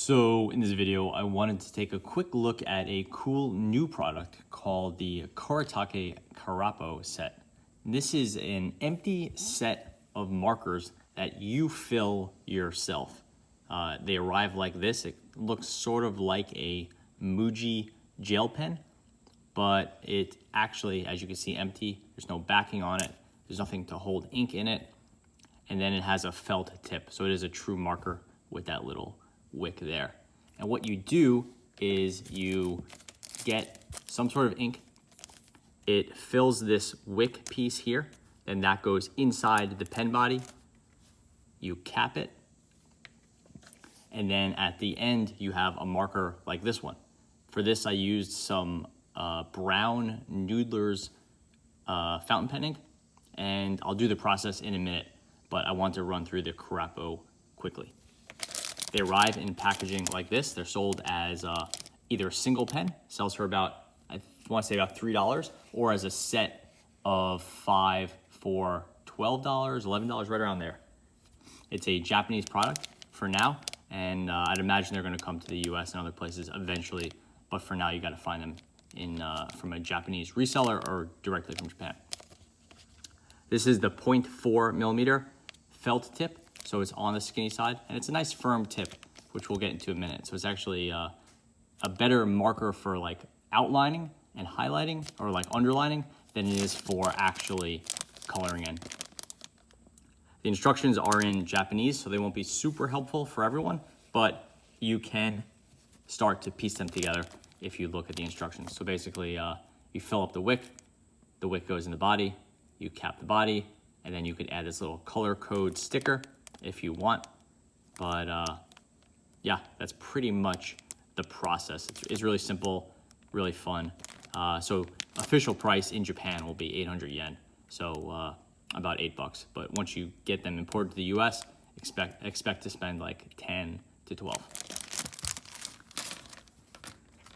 So in this video, I wanted to take a quick look at a cool new product called the Kuretake Karappo set. This is an empty set of markers that you fill yourself. They arrive like this. It looks sort of like a Muji gel pen, but it actually, as you can see, empty. There's no backing on it. There's nothing to hold ink in it. And then it has a felt tip. So it is a true marker with that little wick there. And what you do is you get some sort of ink. It fills this wick piece here, and that goes inside the pen body. You cap it, and then at the end you have a marker like this one. For this I used some brown Noodler's fountain pen ink, and I'll do the process in a minute, but I want to run through the Karappo quickly. They arrive in packaging like this. They're sold as either a single pen, sells for about, I want to say about $3, or as a set of 5 for $12, $11, right around there. It's a Japanese product for now, and I'd imagine they're going to come to the US and other places eventually, but for now you got to find them in from a Japanese reseller or directly from Japan. This is the 0.4 millimeter felt tip. So it's on the skinny side, and it's a nice firm tip, which we'll get into in a minute. So it's actually a better marker for like outlining and highlighting or like underlining than it is for actually coloring in. The instructions are in Japanese, so they won't be super helpful for everyone, but you can start to piece them together if you look at the instructions. So basically, you fill up the wick goes in the body, you cap the body, and then you could add this little color code sticker if you want, but yeah, that's pretty much the process. It's really simple, really fun. So official price in Japan will be 800 yen, so about $8. But once you get them imported to the US, expect to spend like 10 to 12.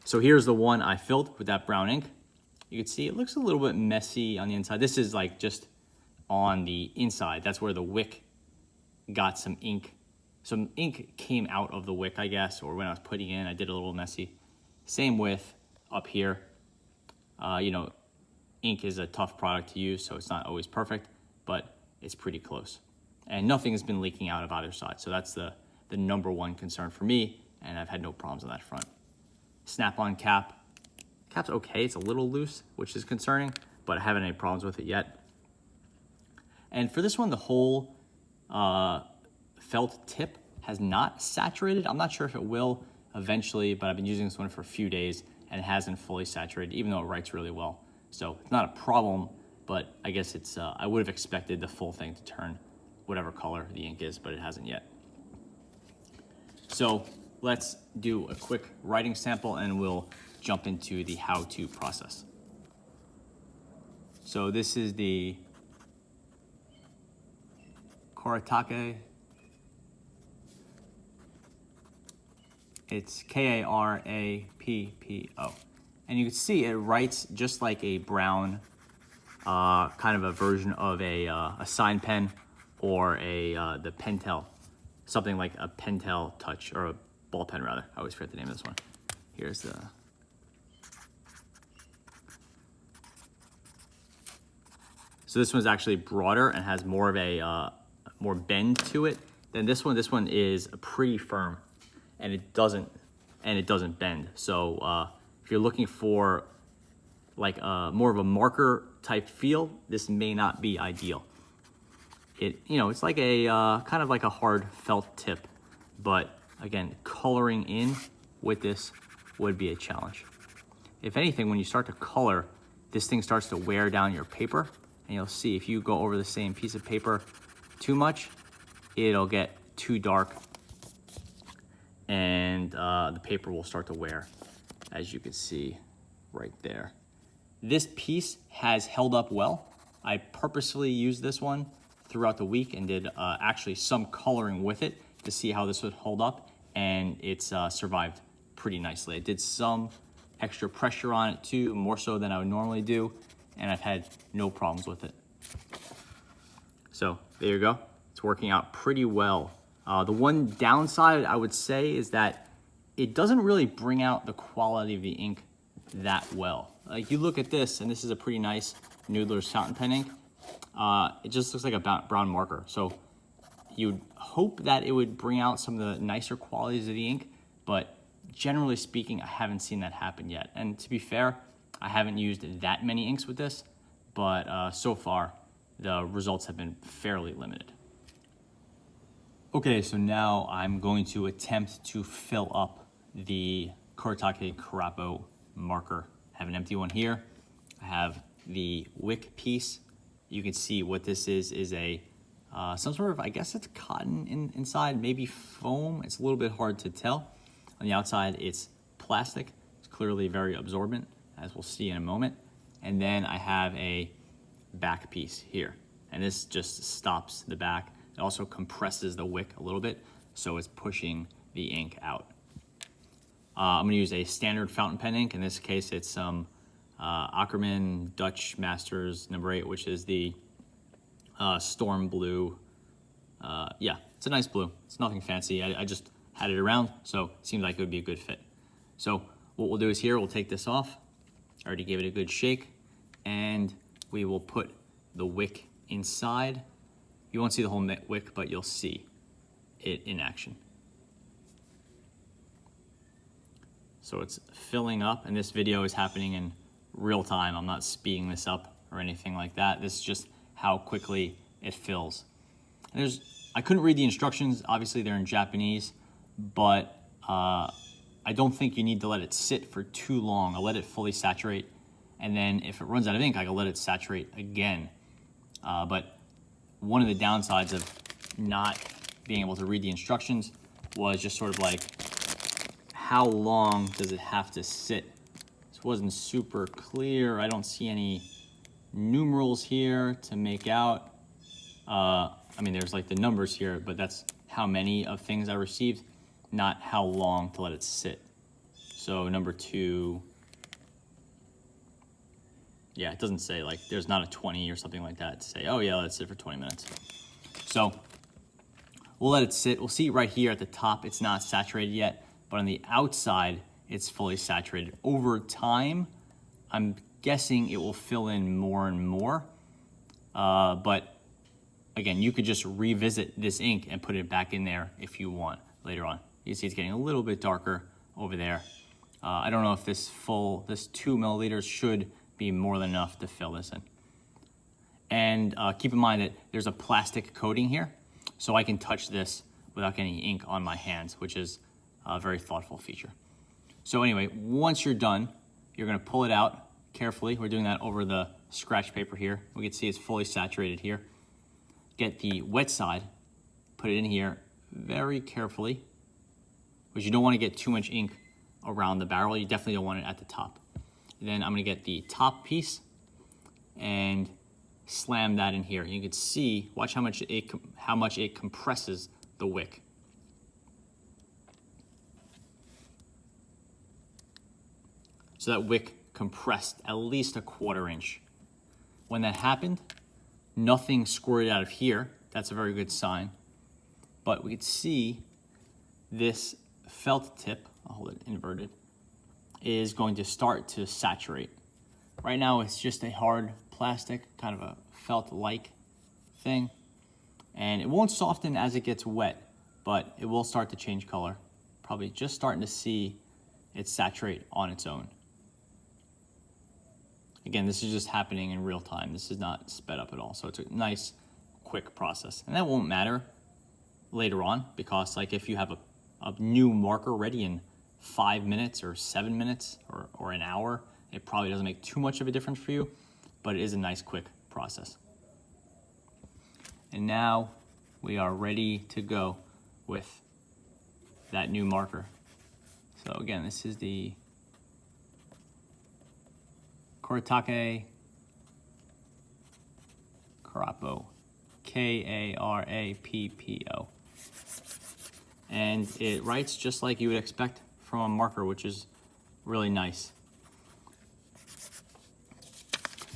So here's the one I filled with that brown ink. You can see it looks a little bit messy on the inside. This is like just on the inside. That's where the wick got some ink. Some ink came out of the wick, I guess, or when I was putting in, I did a little messy. Same with up here. You know, ink is a tough product to use, so it's not always perfect, but it's pretty close. And nothing has been leaking out of either side, so that's the number one concern for me, and I've had no problems on that front. Snap-on cap. Cap's okay, it's a little loose, which is concerning, but I haven't had any problems with it yet. And for this one, the whole felt tip has not saturated. I'm not sure if it will eventually, but I've been using this one for a few days and it hasn't fully saturated, even though it writes really well. So it's not a problem, but I guess it's, I would have expected the full thing to turn whatever color the ink is, but it hasn't yet. So let's do a quick writing sample and we'll jump into the how-to process. So this is the Kuretake. It's Karappo. And you can see it writes just like a brown, kind of a version of a sign pen or the Pentel, something like a Pentel Touch, or a ball pen rather. I always forget the name of this one. Here's the, so this one's actually broader and has more of a, more bend to it than this one. This one is pretty firm, and it doesn't bend. So if you're looking for like more of a marker type feel, this may not be ideal. It's like a kind of like a hard felt tip, but again, coloring in with this would be a challenge. If anything, when you start to color, this thing starts to wear down your paper, and you'll see if you go over the same piece of paper too much, it'll get too dark and the paper will start to wear, as you can see right there. This piece has held up well. I purposefully used this one throughout the week and did actually some coloring with it to see how this would hold up, and it's survived pretty nicely. I did some extra pressure on it too, more so than I would normally do, and I've had no problems with it. So there you go. It's working out pretty well. The one downside I would say is that it doesn't really bring out the quality of the ink that well. Like you look at this, and this is a pretty nice Noodler's fountain pen ink. It just looks like a brown marker. So you'd hope that it would bring out some of the nicer qualities of the ink, but generally speaking, I haven't seen that happen yet. And to be fair, I haven't used that many inks with this, but so far, the results have been fairly limited. Okay, so now I'm going to attempt to fill up the Kuretake Karappo marker. I have an empty one here. I have the wick piece. You can see what this is a some sort of, I guess it's cotton inside, maybe foam. It's a little bit hard to tell. On the outside, it's plastic. It's clearly very absorbent, as we'll see in a moment. And then I have a back piece here. And this just stops the back. It also compresses the wick a little bit, so it's pushing the ink out. I'm gonna use a standard fountain pen ink. In this case, it's some Ackerman Dutch Masters #8, which is the storm blue. Yeah, it's a nice blue. It's nothing fancy. I just had it around, so it seemed like it would be a good fit. So what we'll do is here, we'll take this off. I already gave it a good shake, and we will put the wick inside. You won't see the whole wick, but you'll see it in action. So it's filling up, and this video is happening in real time. I'm not speeding this up or anything like that. This is just how quickly it fills. And I couldn't read the instructions. Obviously, they're in Japanese, but I don't think you need to let it sit for too long. I'll let it fully saturate, and then if it runs out of ink, I can let it saturate again. But one of the downsides of not being able to read the instructions was just sort of like, how long does it have to sit? This wasn't super clear. I don't see any numerals here to make out. I mean, there's like the numbers here, but that's how many of things I received, not how long to let it sit. So number 2, yeah, it doesn't say, like, there's not a 20 or something like that to say, oh yeah, let it sit for 20 minutes. So we'll let it sit. We'll see right here at the top, it's not saturated yet, but on the outside, it's fully saturated. Over time, I'm guessing it will fill in more and more. But again, you could just revisit this ink and put it back in there if you want later on. You see it's getting a little bit darker over there. I don't know if this 2 milliliters should be more than enough to fill this in. And keep in mind that there's a plastic coating here, so I can touch this without getting ink on my hands, which is a very thoughtful feature. So anyway, once you're done, you're gonna pull it out carefully. We're doing that over the scratch paper here. We can see it's fully saturated here. Get the wet side, put it in here very carefully, because you don't want to get too much ink around the barrel. You definitely don't want it at the top. And then I'm gonna get the top piece and slam that in here. You can see, watch how much it compresses the wick. So that wick compressed at least a 1/4 inch. When that happened, nothing squirted out of here. That's a very good sign. But we could see this felt tip, I'll hold it inverted, is going to start to saturate. Right now it's just a hard plastic, kind of a felt-like thing. And it won't soften as it gets wet, but it will start to change color. Probably just starting to see it saturate on its own. Again, this is just happening in real time. This is not sped up at all. So it's a nice, quick process. And that won't matter later on, because like if you have a new marker ready in 5 minutes or 7 minutes or an hour, it probably doesn't make too much of a difference for you, but it is a nice, quick process. And now we are ready to go with that new marker. So again, this is the Kuretake Karappo, Karappo. And it writes just like you would expect from a marker, which is really nice.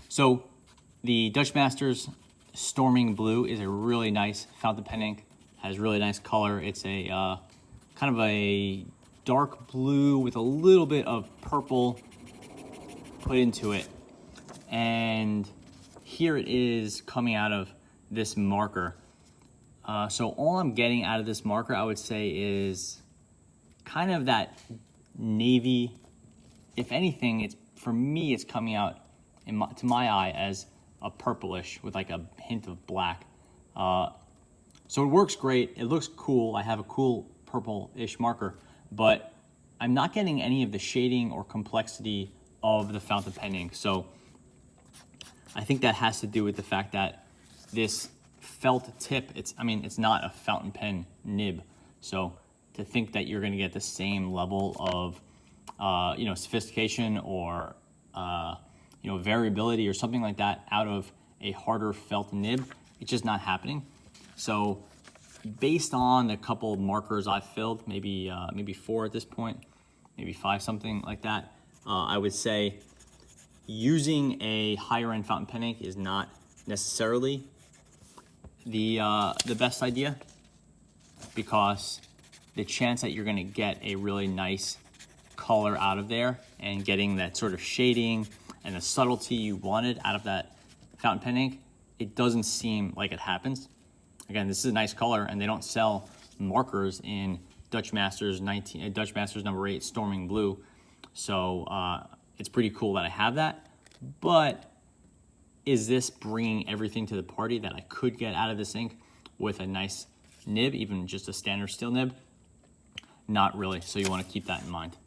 So the Dutch Masters Storming Blue is a really nice fountain pen ink, has really nice color. It's a kind of a dark blue with a little bit of purple put into it. And here it is coming out of this marker. So all I'm getting out of this marker, I would say, is kind of that navy. If anything, for me, it's coming out to my eye as a purplish with like a hint of black. So it works great. It looks cool. I have a cool purple-ish marker, but I'm not getting any of the shading or complexity of the fountain pen ink. So I think that has to do with the fact that this felt tip, it's not a fountain pen nib. So to think that you're gonna get the same level of sophistication or variability or something like that out of a harder felt nib, it's just not happening. So based on the couple of markers I've filled, maybe 4 at this point, maybe 5, something like that, I would say using a higher end fountain pen ink is not necessarily the best idea, because the chance that you're gonna get a really nice color out of there and getting that sort of shading and the subtlety you wanted out of that fountain pen ink, it doesn't seem like it happens. Again, this is a nice color, and they don't sell markers in Dutch Masters number 8 Storming Blue. So it's pretty cool that I have that. But is this bringing everything to the party that I could get out of this ink with a nice nib, even just a standard steel nib? Not really, so you want to keep that in mind.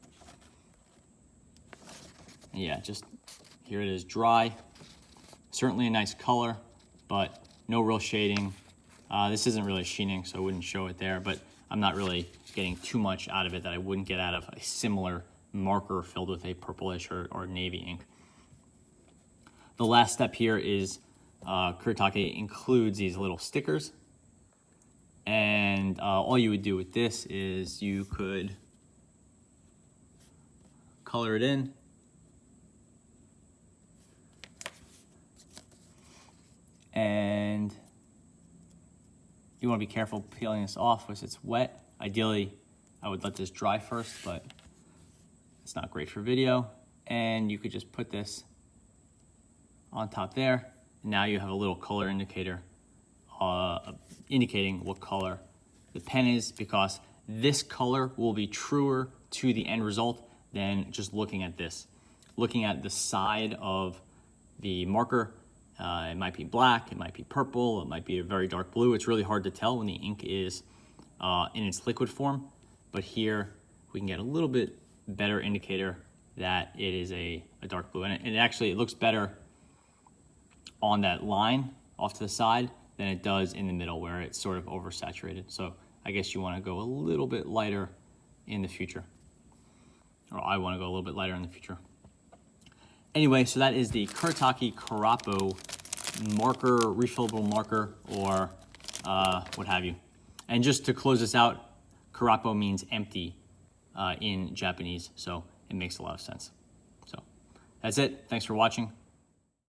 Yeah, just here it is dry. Certainly a nice color, but no real shading. This isn't really sheening, so I wouldn't show it there, but I'm not really getting too much out of it that I wouldn't get out of a similar marker filled with a purplish or navy ink. The last step here is Kuretake includes these little stickers, and all you would do with this is you could color it in. And you want to be careful peeling this off because it's wet. Ideally, I would let this dry first, but it's not great for video. And you could just put this on top there. Now you have a little color indicator indicating what color the pen is, because this color will be truer to the end result than just looking at this. Looking at the side of the marker, it might be black, it might be purple, it might be a very dark blue. It's really hard to tell when the ink is in its liquid form, but here we can get a little bit better indicator that it is a dark blue. And it looks better on that line off to the side than it does in the middle where it's sort of oversaturated. So I guess you want to go a little bit lighter in the future, or I want to go a little bit lighter in the future. Anyway, so that is the Kuretake Karappo marker, refillable marker, or what have you. And just to close this out, Karappo means empty in Japanese, so it makes a lot of sense. So that's it. Thanks for watching.